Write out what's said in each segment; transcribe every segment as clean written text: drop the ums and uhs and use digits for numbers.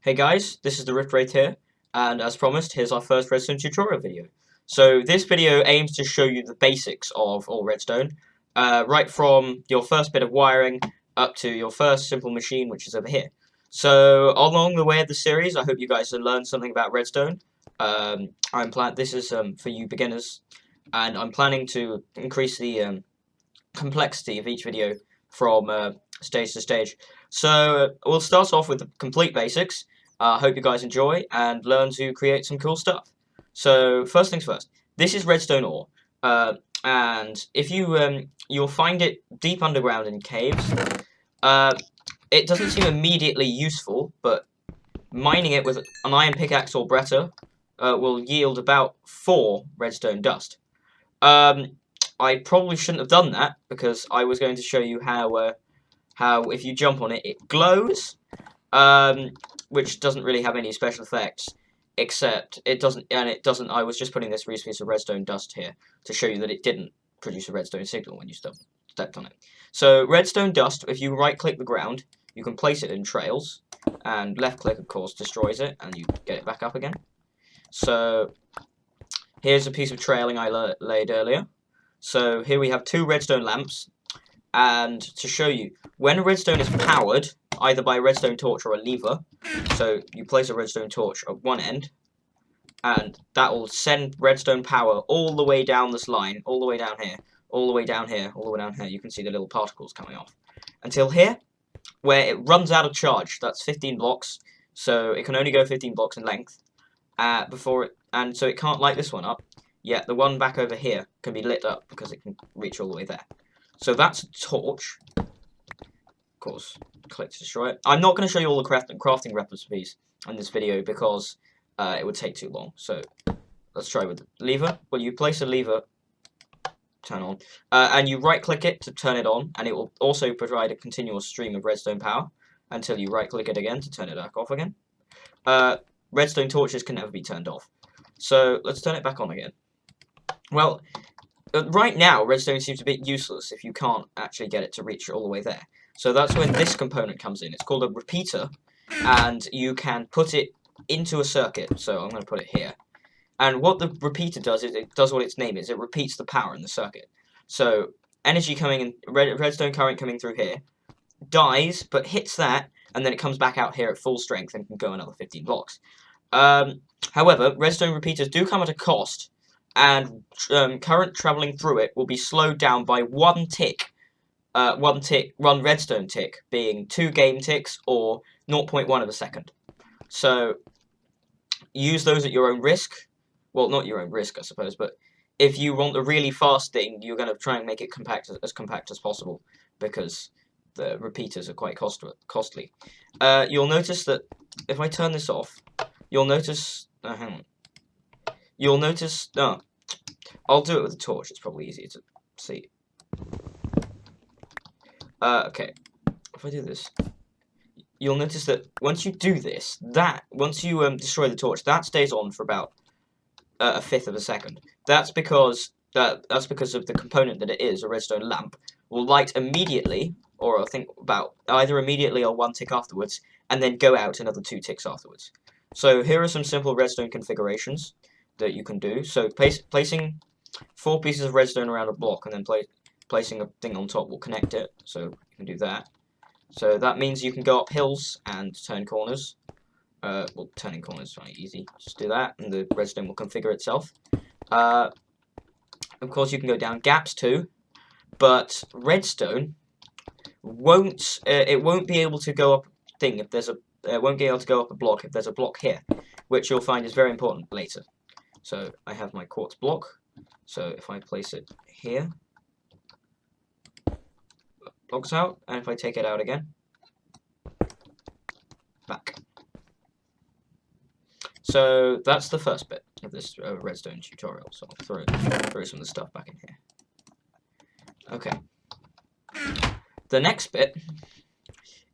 Hey guys, this is the Rift Wraith here, and as promised, here's our first Redstone tutorial video. So this video aims to show you the basics of all Redstone, right from your first bit of wiring up to your first simple machine, which is over here. So along the way of the series, I hope you guys have learned something about Redstone. This is for you beginners, and I'm planning to increase the complexity of each video from stage to stage. So we'll start off with the complete basics. I hope you guys enjoy and learn to create some cool stuff. So first things first, this is redstone ore, and if you you'll find it deep underground in caves. It doesn't seem immediately useful, but mining it with an iron pickaxe or better will yield about 4 redstone dust. I probably shouldn't have done that because I was going to show you how if you jump on it, it glows, which doesn't really have any special effects, except it doesn't. I was just putting this piece of redstone dust here to show you that it didn't produce a redstone signal when you stepped on it. So redstone dust, if you right-click the ground, you can place it in trails, and left-click, of course, destroys it, and you get it back up again. So here's a piece of trailing I laid earlier. So here we have 2 redstone lamps, and to show you, when redstone is powered, either by a redstone torch or a lever, so you place a redstone torch at one end, and that will send redstone power all the way down this line, all the way down here, all the way down here, all the way down here. You can see the little particles coming off. Until here, where it runs out of charge. That's 15 blocks, so it can only go 15 blocks in length, and so it can't light this one up. Yet the one back over here can be lit up because it can reach all the way there. So that's a torch. Of course, click to destroy it. I'm not going to show you all the crafting recipes in this video because it would take too long. So let's try with the lever. Well, you place a lever, turn on, and you right-click it to turn it on, and it will also provide a continuous stream of redstone power until you right-click it again to turn it back off again. Redstone torches can never be turned off. So let's turn it back on again. Well, right now, redstone seems a bit useless if you can't actually get it to reach all the way there. So that's when this component comes in. It's called a repeater, and you can put it into a circuit. So I'm going to put it here. And what the repeater does is it does what its name is. It repeats the power in the circuit. So energy coming in, redstone current coming through here, dies, but hits that, and then it comes back out here at full strength and can go another 15 blocks. However, redstone repeaters do come at a cost, and current traveling through it will be slowed down by one redstone tick, being 2 game ticks or 0.1 of a second. So use those at your own risk. Well, not your own risk, I suppose, but if you want a really fast thing, you're going to try and make it as compact as possible, because the repeaters are quite costly. You'll notice that if I turn this off, you'll notice... hang on. You'll notice... No, I'll do it with a torch. It's probably easier to see. Okay. If I do this, you'll notice that once you do this, once you destroy the torch, that stays on for about a fifth of a second. That's because of the component that it is, a redstone lamp, will light immediately, or I think about either immediately or 1 tick afterwards, and then go out another 2 ticks afterwards. So here are some simple redstone configurations that you can do. So placing 4 pieces of redstone around a block and then placing a thing on top will connect it. So you can do that. So that means you can go up hills and turn corners. Well, turning corners is really easy. Just do that, and the redstone will configure itself. Of course, you can go down gaps too, but redstone won't. It won't be able to go up a thing if there's a. It won't be able to go up a block if there's a block here, which you'll find is very important later. So I have my quartz block. So if I place it here, blocks out, and if I take it out again, back. So that's the first bit of this redstone tutorial. So I'll throw some of the stuff back in here. Okay. The next bit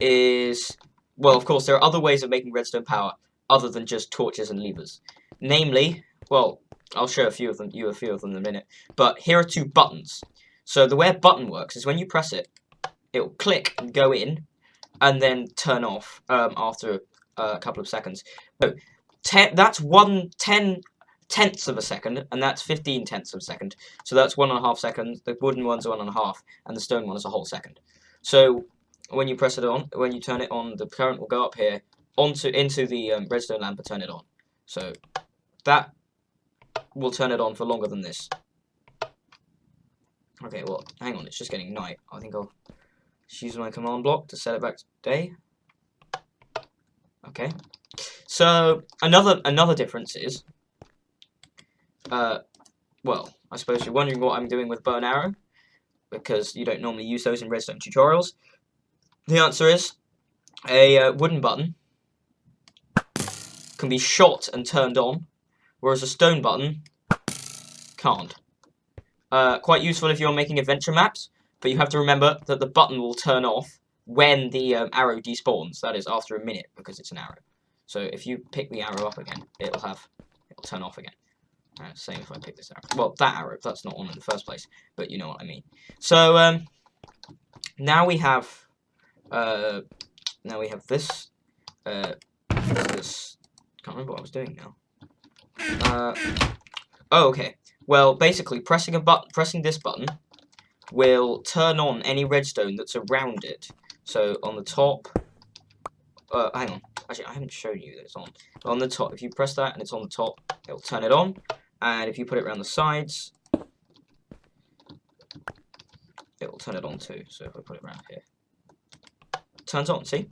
is, well, of course, there are other ways of making redstone power other than just torches and levers. Namely, well, I'll show you a few of them in a minute. But here are 2 buttons. So the way a button works is when you press it, it will click and go in, and then turn off after a couple of seconds. So that's 1/10 of a second, and that's 15/10 of a second. So that's 1.5 seconds. The wooden one's 1.5, and the stone one is a whole second. So when you press it on, when you turn it on, the current will go up here into the redstone lamp and turn it on. So that will turn it on for longer than this. Okay, well, hang on, it's just getting night. I think I'll just use my command block to set it back to day. Okay. So another difference is, well, I suppose you're wondering what I'm doing with bow and arrow, because you don't normally use those in redstone tutorials. The answer is a wooden button can be shot and turned on, whereas a stone button can't. Quite useful if you're making adventure maps, but you have to remember that the button will turn off when the arrow despawns, that is after a minute, because it's an arrow. So if you pick the arrow up again, it'll turn off agagen. Same if I pick this arrow. Well, that arrow, that's not on in the first place, but you know what I mean. So now we have this. This. Can't remember what I was doing now. Oh, okay. Well, basically, pressing this button will turn on any redstone that's around it. So on the top, hang on. Actually, I haven't shown you that it's on. On the top, if you press that and it's on the top, it'll turn it on. And if you put it around the sides, it'll turn it on too. So if I put it around here, it turns on. See?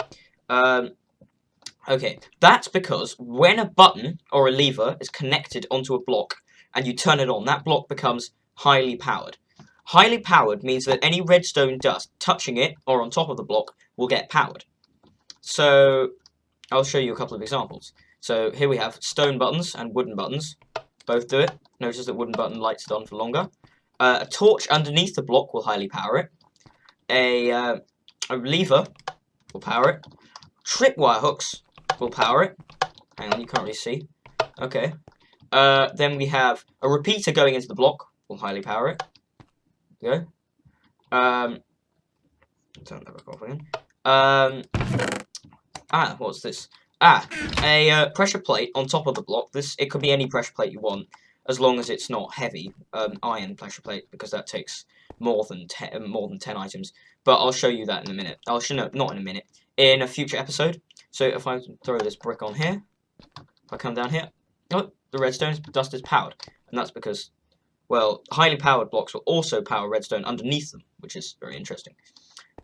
Okay, that's because when a button or a lever is connected onto a block and you turn it on, that block becomes highly powered. Highly powered means that any redstone dust touching it or on top of the block will get powered. So I'll show you a couple of examples. So here we have stone buttons and wooden buttons. Both do it. Notice that wooden button lights it on for longer. A torch underneath the block will highly power it. A lever will power it. Tripwire hooks will power it. Hang on, you can't really see. Okay. Then we have a repeater going into the block will highly power it. There you go. Turn that back off again. What's this? A pressure plate on top of the block. It could be any pressure plate you want, as long as it's not heavy. Iron pressure plate, because that takes more than 10 items. But I'll show you that in a minute. No, not in a minute. In a future episode. So if I throw this brick on here, if I come down here, oh, the redstone dust is powered, and that's because, well, highly powered blocks will also power redstone underneath them, which is very interesting.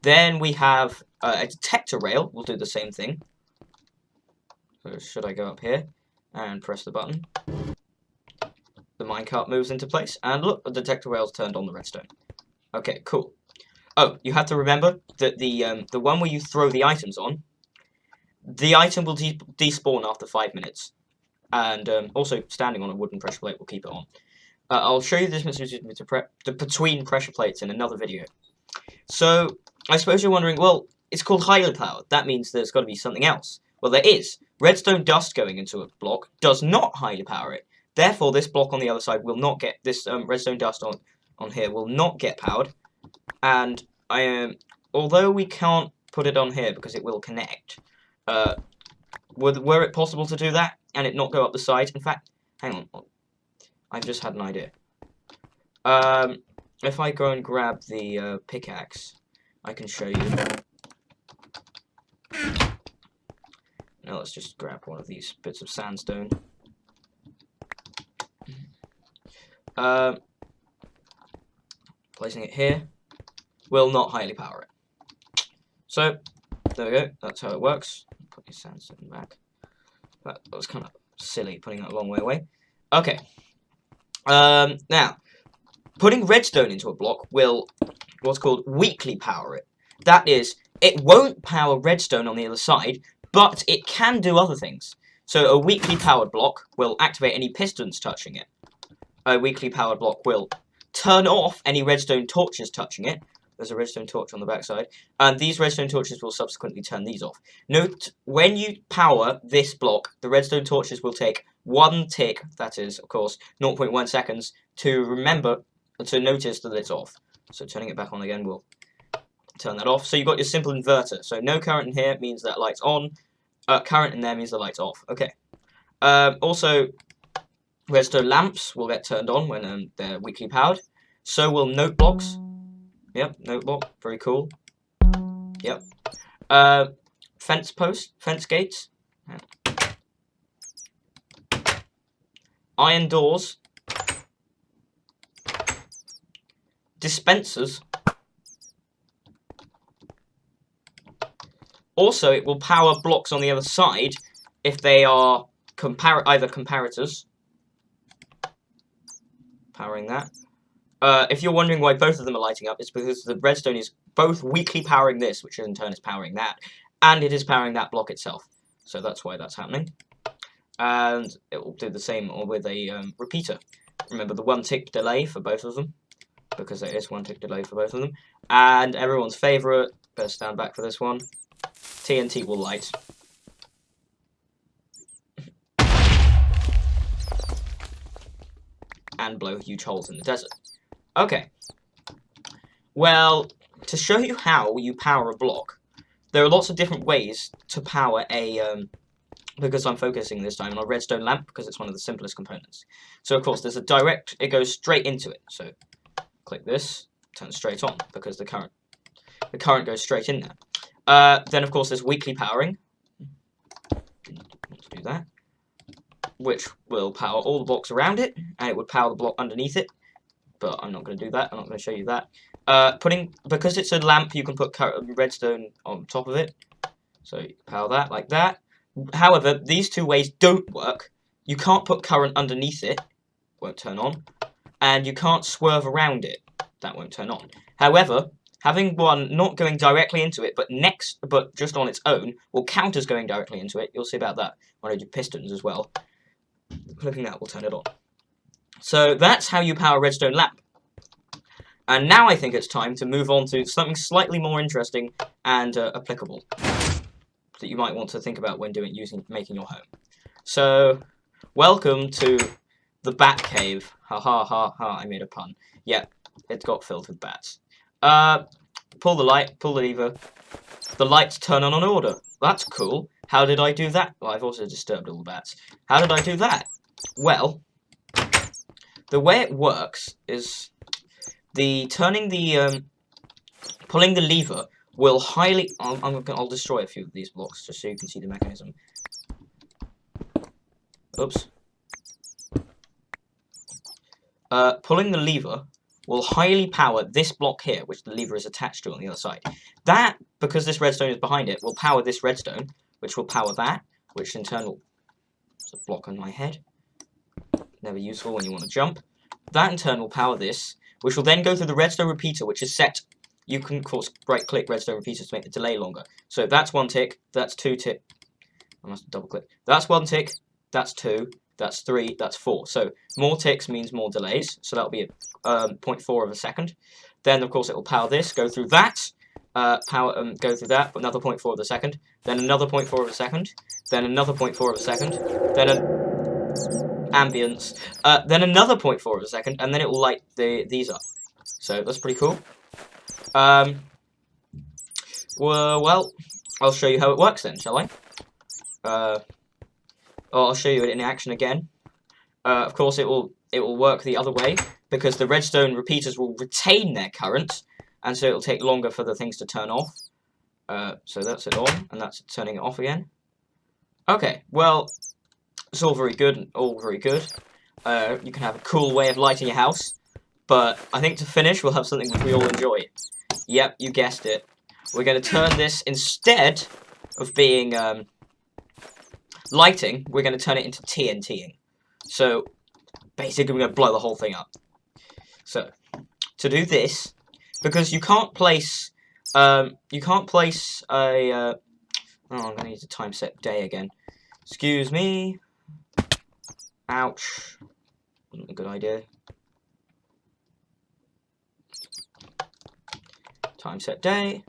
Then we have a detector rail. We'll do the same thing. So should I go up here and press the button? The minecart moves into place, and look, the detector rail's turned on the redstone. Okay, cool. Oh, you have to remember that the one where you throw the items on, the item will despawn after 5 minutes, and also standing on a wooden pressure plate will keep it on. I'll show you the difference between pressure plates in another video. So I suppose you're wondering, well, it's called highly powered. That means there's got to be something else. Well, there is. Redstone dust going into a block does not highly power it. Therefore, this block on the other side will not get this redstone dust on here will not get powered. And although we can't put it on here because it will connect, were it possible to do that and it not go up the side? In fact, hang on, I've just had an idea. If I go and grab the pickaxe, I can show you. Now let's just grab one of these bits of sandstone. Placing it here will not highly power it. So there we go. That's how it works. Put your sandstone back. That was kind of silly, putting that a long way away. Okay. Now, putting redstone into a block will what's called weakly power it. That is, it won't power redstone on the other side, but it can do other things. So a weakly powered block will activate any pistons touching it. A weakly powered block will turn off any redstone torches touching it. There's a redstone torch on the backside, and these redstone torches will subsequently turn these off. Note, when you power this block, the redstone torches will take 1 tick, that is, of course, 0.1 seconds, to notice that it's off. So turning it back on again will turn that off. So you've got your simple inverter. So no current in here means that light's on. Current in there means the light's off. Okay. Also, redstone lamps will get turned on when they're weakly powered. So will note blocks. Yep, note block. Very cool. Yep. Fence posts, fence gates. Iron doors. Dispensers. Also, it will power blocks on the other side if they are either comparators. Powering that. If you're wondering why both of them are lighting up, it's because the redstone is both weakly powering this, which in turn is powering that, and it is powering that block itself. So that's why that's happening. And it will do the same with a repeater. Remember the 1 tick delay for both of them, because there is 1 tick delay for both of them. And everyone's favourite, better stand back for this one, TNT will light. And blow huge holes in the desert. Okay. Well, to show you how you power a block, there are lots of different ways to power a, because I'm focusing this time on a redstone lamp, because it's one of the simplest components. So, of course, there's a direct, it goes straight into it. So, click this, turns straight on, because the current goes straight in there. Then, of course, there's weakly powering. Let's do that. Which will power all the blocks around it, and it would power the block underneath it. But I'm not going to do that. I'm not going to show you that. Because it's a lamp, you can put redstone on top of it. So you power that like that. However, these two ways don't work. You can't put current underneath it. Won't turn on. And you can't swerve around it. That won't turn on. However, having one not going directly into it, but just on its own, will count as going directly into it. You'll see about that when I do pistons as well. Clicking that will turn it on. So that's how you power a redstone lamp. And now I think it's time to move on to something slightly more interesting and applicable that you might want to think about when making your home. So, welcome to the Batcave. Ha ha ha ha, I made a pun. Yeah, it got filled with bats. Pull the lever. The lights turn on order. That's cool. How did I do that? Well, I've also disturbed all the bats. How did I do that? Well, the way it works is pulling the lever will I'll destroy a few of these blocks just so you can see the mechanism. Oops. Pulling the lever will highly power this block here, which the lever is attached to on the other side. That, because this redstone is behind it, will power this redstone, which will power that, which in turn will... There's a block on my head. Never useful when you want to jump. That in turn will power this, which will then go through the redstone repeater, which is set. You can, of course, right-click redstone repeaters to make the delay longer. So that's 1 tick, that's 2 tick. I must double-click. That's 1 tick, that's 2, that's 3, that's 4. So more ticks means more delays. So that'll be 0.4 of a second. Then, of course, it will power this, go through that, go through that, another 0.4 of a second, then another 0.4 of a second, then another 0.4 of a second, then ambience, then another 0.4 of a second, and then it will light these up. So that's pretty cool. Well, I'll show you how it works then, shall I? I'll show you it in action again. Of course, it will work the other way, because the redstone repeaters will retain their current, and so it will take longer for the things to turn off. So that's it on, and that's turning it off again. Okay, well, it's all very good, you can have a cool way of lighting your house, but I think to finish, we'll have something which we all enjoy. Yep, you guessed it. We're going to turn this, instead of being lighting, we're going to turn it into TNTing. So, basically, we're going to blow the whole thing up. So, to do this, because you can't place a... oh, I'm going to need to time set day again. Excuse me. Ouch. Wasn't a good idea. Time set day.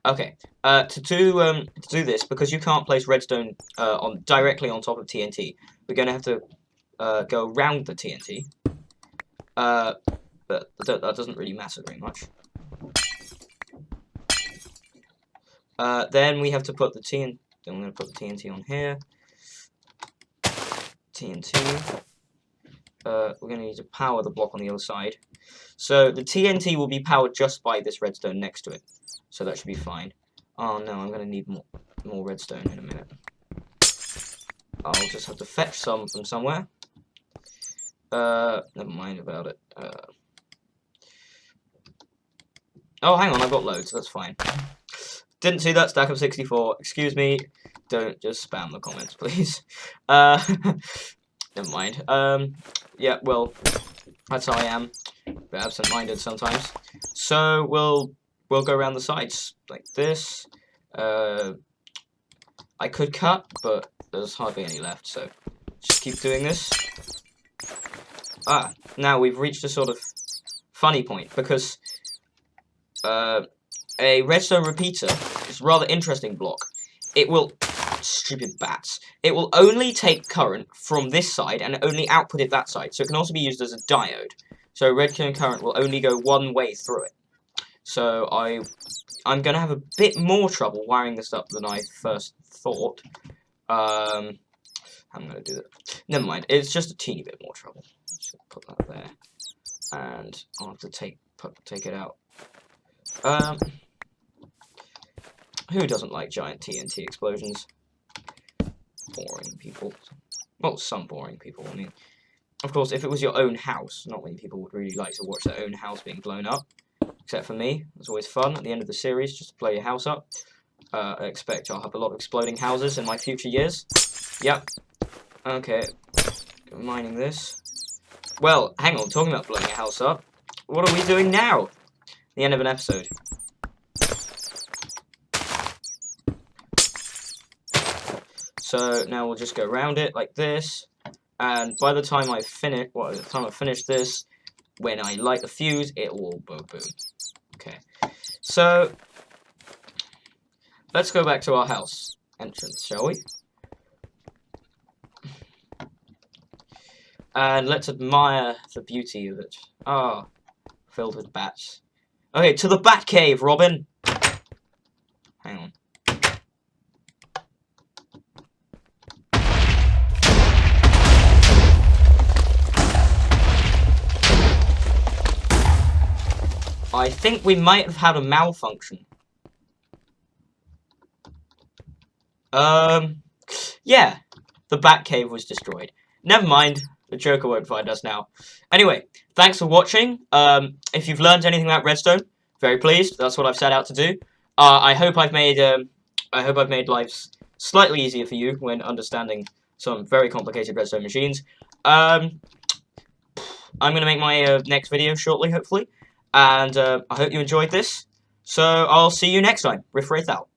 Okay. To do this, because you can't place redstone directly on top of TNT, we're going to have to go around the TNT. But that doesn't really matter very much. Then we have to put the Then I'm going to put the TNT on here. TNT. We're going to need to power the block on the other side. So the TNT will be powered just by this redstone next to it. So that should be fine. Oh no, I'm going to need more redstone in a minute. I'll just have to fetch some from somewhere. Never mind about it. Oh, hang on, I've got loads, that's fine. Didn't see that, stack of 64. Excuse me, don't just spam the comments, please. Never mind. Yeah, well, that's how I am. A bit absent-minded sometimes. So, we'll go around the sides, like this. I could cut, but there's hardly any left, so just keep doing this. Now we've reached a sort of funny point, because a redstone repeater is a rather interesting block. It will... Stupid bats. It will only take current from this side and only output it that side, so it can also be used as a diode. So redstone current will only go one way through it. So I'm going to have a bit more trouble wiring this up than I first thought. I'm going to do that. Never mind, it's just a teeny bit more trouble. Just put that there. And I'll have to take it out. Who doesn't like giant TNT explosions? Boring people. Well, some boring people. I mean, of course, if it was your own house, not many people would really like to watch their own house being blown up. Except for me. It's always fun at the end of the series just to blow your house up. I expect I'll have a lot of exploding houses in my future years. Yep. Okay. Mining this. Well, hang on. Talking about blowing a house up. What are we doing now? The end of an episode. So now we'll just go around it like this, and by the time I finish this, when I light the fuse, it will boom. Okay, so let's go back to our house entrance, shall we? And let's admire the beauty of it. Ah, filled with bats. Okay, to the Batcave, Robin. Hang on. I think we might have had a malfunction. Yeah, the Batcave was destroyed. Never mind, the Joker won't find us now. Anyway, thanks for watching. If you've learned anything about Redstone, very pleased. That's what I've set out to do. I hope I've made lives slightly easier for you when understanding some very complicated Redstone machines. I'm gonna make my next video shortly, hopefully. And I hope you enjoyed this. So I'll see you next time. Riff Wraith out.